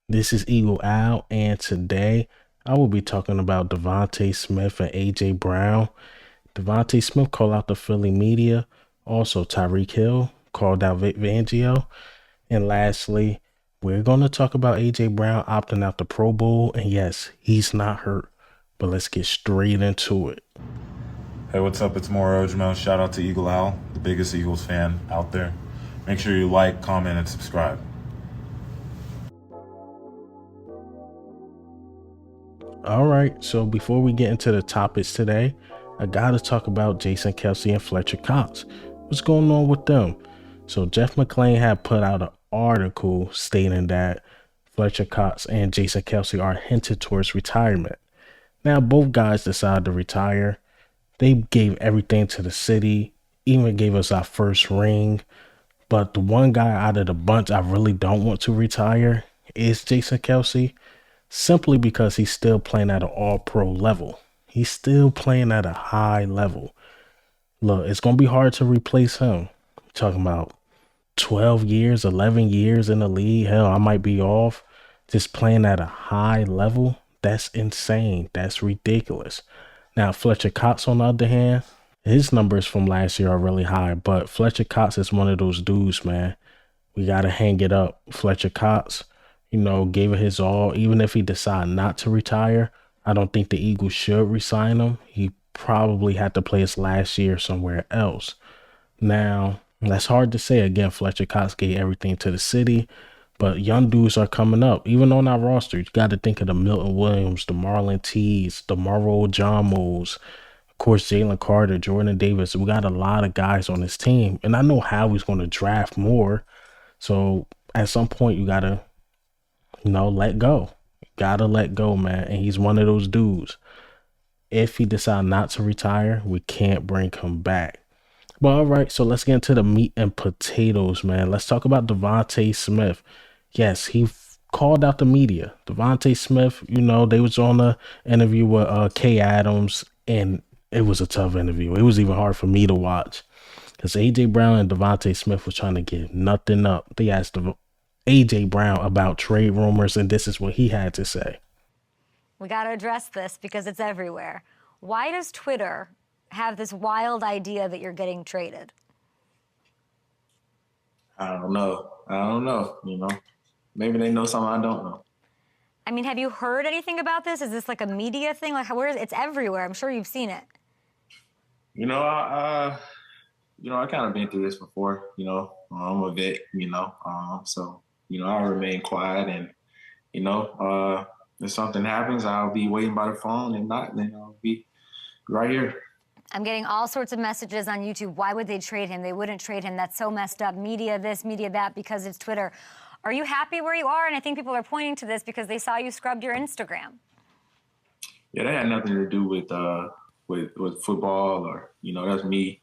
This is Eagle Owl, and today I will be talking about DeVonta Smith and AJ Brown. DeVonta Smith called out the Philly media. Also, Tyreek Hill called out Vic Fangio. And lastly, we're going to talk about AJ Brown opting out the Pro Bowl. And yes, he's not hurt, but let's get straight into it. Hey, what's up? It's Mauro Jamel. Shout out to Eagle Owl, the biggest Eagles fan out there. Make sure you like, comment, and subscribe. All right, so before we get into the topics today, I gotta talk about Jason Kelce and Fletcher Cox. What's going on with them? So Jeff McClain had put out an article stating that Fletcher Cox and Jason Kelce are hinted towards retirement. Now both guys decided to retire. They gave everything to the city, even gave us our first ring. But the one guy out of the bunch I really don't want to retire is Jason Kelce, simply because he's still playing at an all-pro level. He's still playing at a high level. Look, it's going to be hard to replace him. I'm talking about 12 years, 11 years in the league. Hell, I might be off. Just playing at a high level, that's insane. That's ridiculous. Now, Fletcher Cox, on the other hand, his numbers from last year are really high, but Fletcher Cox is one of those dudes, man. We got to hang it up. Fletcher Cox, gave it his all. Even if he decide not to retire, I don't think the Eagles should resign him. He probably had to play his last year somewhere else. Now, that's hard to say. Again, Fletcher Cox gave everything to the city, but young dudes are coming up. Even on our roster, you got to think of the Milton Williams, the Marlon Tees, the Marvel John Moes, of course, Jalen Carter, Jordan Davis. We got a lot of guys on this team, and I know Howie's going to draft more. So at some point, you got to let go. Gotta let go, man. And he's one of those dudes. If he decide not to retire, we can't bring him back. But all right, so let's get into the meat and potatoes, man. Let's talk about DeVonta Smith. Yes, he called out the media. DeVonta Smith, they was on the interview with Kay Adams, and it was a tough interview. It was even hard for me to watch because AJ Brown and DeVonta Smith was trying to get nothing up. They asked AJ Brown about trade rumors, and this is what he had to say. We got to address this because it's everywhere. Why does Twitter have this wild idea that you're getting traded? I don't know. Maybe they know something I don't know. I mean, have you heard anything about this? Is this like a media thing? Like, it's everywhere. I'm sure you've seen it. I kind of been through this before. I'm a vet. So I remain quiet, and if something happens, I'll be waiting by the phone, and not, then I'll be right here. I'm getting all sorts of messages on YouTube. Why would they trade him? They wouldn't trade him. That's so messed up. Media this, media that, because it's Twitter. Are you happy where you are? And I think people are pointing to this because they saw you scrubbed your Instagram. Yeah, that had nothing to do with football, or that's me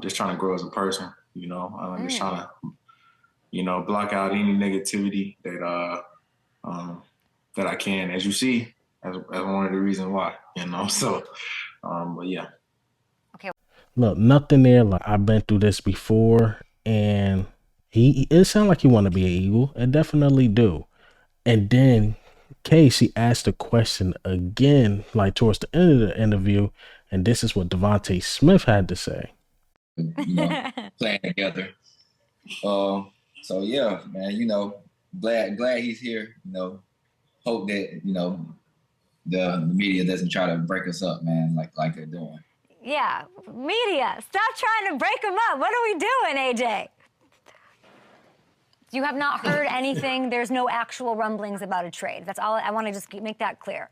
just trying to grow as a person. I'm just trying to block out any negativity that I can, as you see, as one of the reasons why. So but yeah. Okay. Look, nothing there. Like, I've been through this before, and it sounded like he want to be an Eagle. It definitely do. And then she asked the question again, like towards the end of the interview, and this is what DeVonta Smith had to say. Playing together. So yeah, man, glad he's here. Hope that, the media doesn't try to break us up, man, like they're doing. Yeah, media, stop trying to break them up. What are we doing, AJ? You have not heard anything. There's no actual rumblings about a trade. That's all. I want to just make that clear.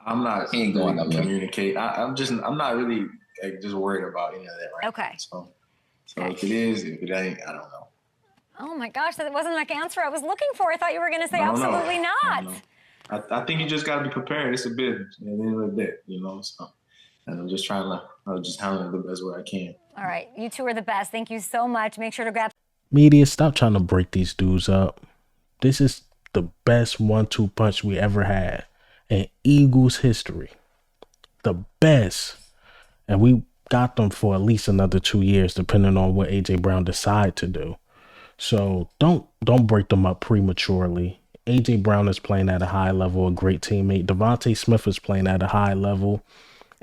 I'm not He ain't going really nowhere. communicate. I'm not really just worried about any of that right Okay. now. So if it is, if it ain't, I don't know. Oh my gosh, that wasn't the answer I was looking for. I thought you were going to say I don't know. absolutely not. I think you just got to be prepared. It's a business at the end of the day, So, and I'm just trying to just handle it the best way I can. All right, you two are the best. Thank you so much. Make sure to grab. Media, stop trying to break these dudes up. This is the best 1-2 punch we ever had in Eagles history. The best. And we got them for at least another 2 years, depending on what AJ Brown decide to do. So don't break them up prematurely. AJ Brown is playing at a high level, a great teammate. DeVonta Smith is playing at a high level.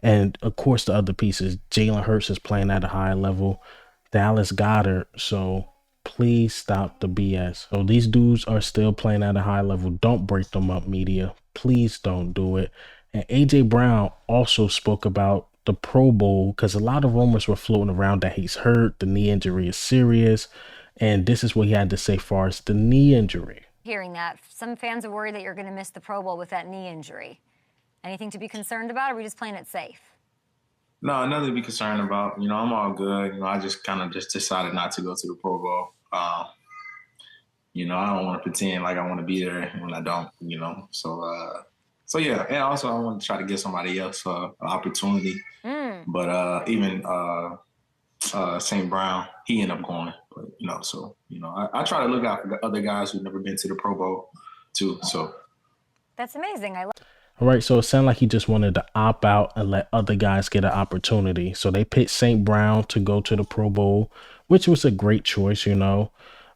And of course, the other pieces, Jalen Hurts is playing at a high level. Dallas Goedert. So please stop the BS. So these dudes are still playing at a high level. Don't break them up, media. Please don't do it. And AJ Brown also spoke about the Pro Bowl because a lot of rumors were floating around that he's hurt. The knee injury is serious. And this is what he had to say as far as the knee injury. Hearing that, some fans are worried that you're going to miss the Pro Bowl with that knee injury. Anything to be concerned about, or are we just playing it safe? No, nothing to be concerned about. You know, I'm all good. You know, I just kind of just decided not to go to the Pro Bowl. You know, I don't want to pretend like I want to be there when I don't, you know. So yeah. And also I want to try to give somebody else an opportunity. But even St. Brown, he ended up going. But, you know, so, you know, I try to look out for other guys who've never been to the Pro Bowl too. So That's amazing. All right, so it sounded like he just wanted to opt out and let other guys get an opportunity. So they picked St. Brown to go to the Pro Bowl, which was a great choice, you know.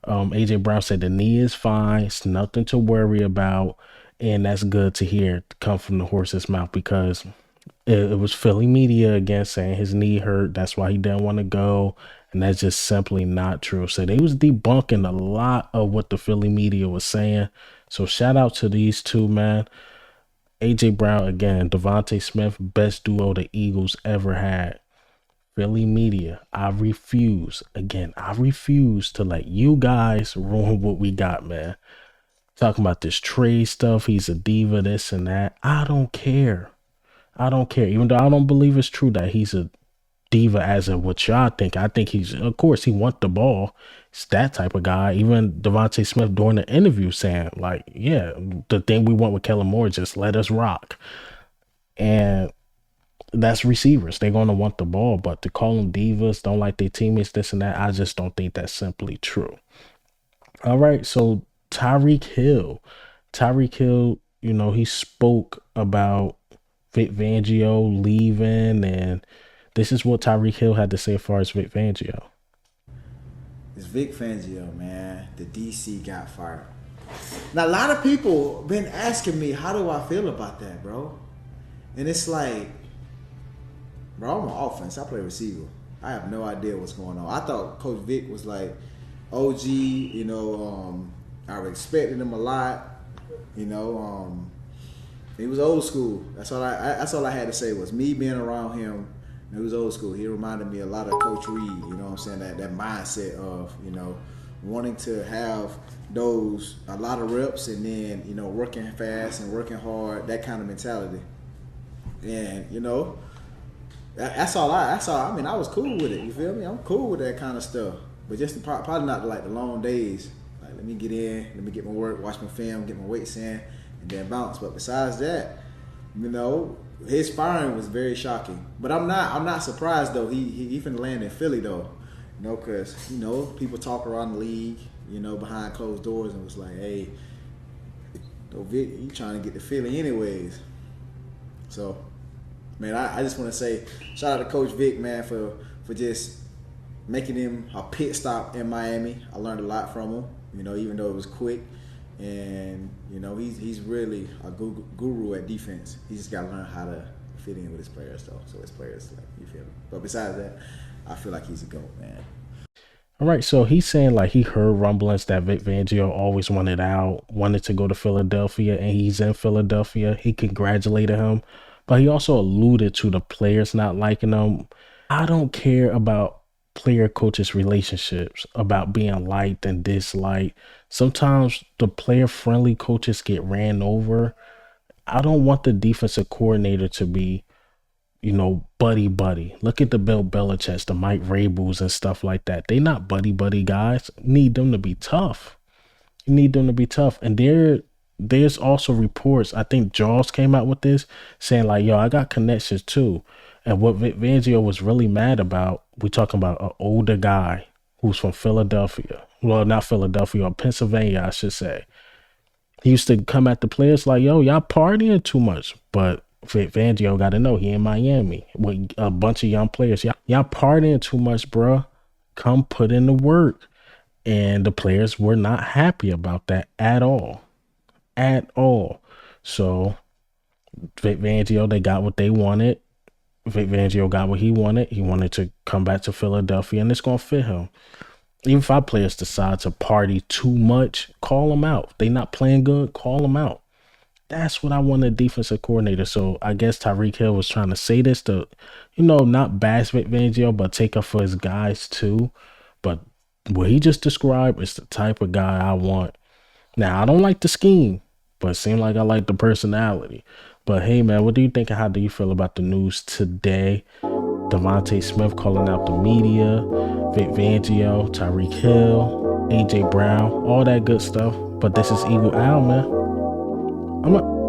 AJ Brown said the knee is fine. It's nothing to worry about. And that's good to hear come from the horse's mouth because it was Philly media again saying his knee hurt. That's why he didn't want to go. And that's just simply not true. So they was debunking a lot of what the Philly media was saying. So shout out to these two, man. AJ Brown again, DeVonta Smith, best duo the Eagles ever had. Philly media, I refuse to let you guys ruin what we got, man. Talking about this trade stuff, he's a diva, this and that. I don't care. Even though I don't believe it's true that he's a diva as of what y'all think. I think he's, of course, he wants the ball. It's that type of guy. Even DeVonta Smith during the interview saying, like, yeah, the thing we want with Kellen Moore, just let us rock. And that's receivers. They're going to want the ball. But to call them divas, don't like their teammates, this and that, I just don't think that's simply true. All right, so Tyreek Hill, you know, he spoke about Vic Fangio leaving, and this is what Tyreek Hill had to say as far as Vic Fangio. It's Vic Fangio, man. The DC got fired. Now, a lot of people been asking me, how do I feel about that, bro? And it's like, bro, I'm on offense. I play receiver. I have no idea what's going on. I thought Coach Vic was like OG, you know, I respected him a lot, you know, he was old school. That's all I had to say was me being around him. He was old school. He reminded me a lot of Coach Reed, you know what I'm saying? That mindset of, you know, wanting to have a lot of reps and then, you know, working fast and working hard, that kind of mentality. And, you know, that's all. I mean, I was cool with it, you feel me? I'm cool with that kind of stuff. But just probably not like the long days. Like, let me get in, let me get my work, watch my film, get my weights in, and then bounce. But besides that, you know, his firing was very shocking. But I'm not surprised though. He finna land in Philly though, you know, because you know people talk around the league, you know, behind closed doors, and was like, hey, Vic, you trying to get to Philly anyways. So, man, I just want to say shout out to Coach Vic, man, for just making him a pit stop in Miami. I learned a lot from him, you know, even though it was quick. And, you know, he's really a guru at defense. He just got to learn how to fit in with his players, though. So his players, like, you feel me? But besides that, I feel like he's a GOAT, man. All right, so he's saying, like, he heard rumblings that Vic Fangio always wanted to go to Philadelphia, and he's in Philadelphia. He congratulated him. But he also alluded to the players not liking him. I don't care about player-coaches relationships, about being liked and disliked. Sometimes the player-friendly coaches get ran over. I don't want the defensive coordinator to be, you know, buddy. Look at the Bill Belichick's, the Mike Vrabels and stuff like that. They not buddy guys. You need them to be tough. And there's also reports, I think Jaws came out with this, saying like, yo, I got connections too. And what Vic Fangio was really mad about, we're talking about an older guy who's from Philadelphia. Well, not Philadelphia, or Pennsylvania, I should say. He used to come at the players like, yo, y'all partying too much. But Vic Fangio got to know he in Miami with a bunch of young players. Y'all partying too much, bro. Come put in the work. And the players were not happy about that at all. At all. So Vic Fangio, they got what they wanted. Vic Fangio got what he wanted. He wanted to come back to Philadelphia, and it's going to fit him. Even if our players decide to party too much, call them out. If they not playing good, call them out. That's what I want a defensive coordinator. So I guess Tyreek Hill was trying to say this to, not bash Vic Fangio, but take up for his guys too. But what he just described is the type of guy I want. Now, I don't like the scheme, but it seemed like I like the personality. But hey, man, what do you think and how do you feel about the news today? DeVonta Smith calling out the media, Vic Fangio, Tyreek Hill, AJ Brown, all that good stuff. But this is Eagle Al, man. I'm a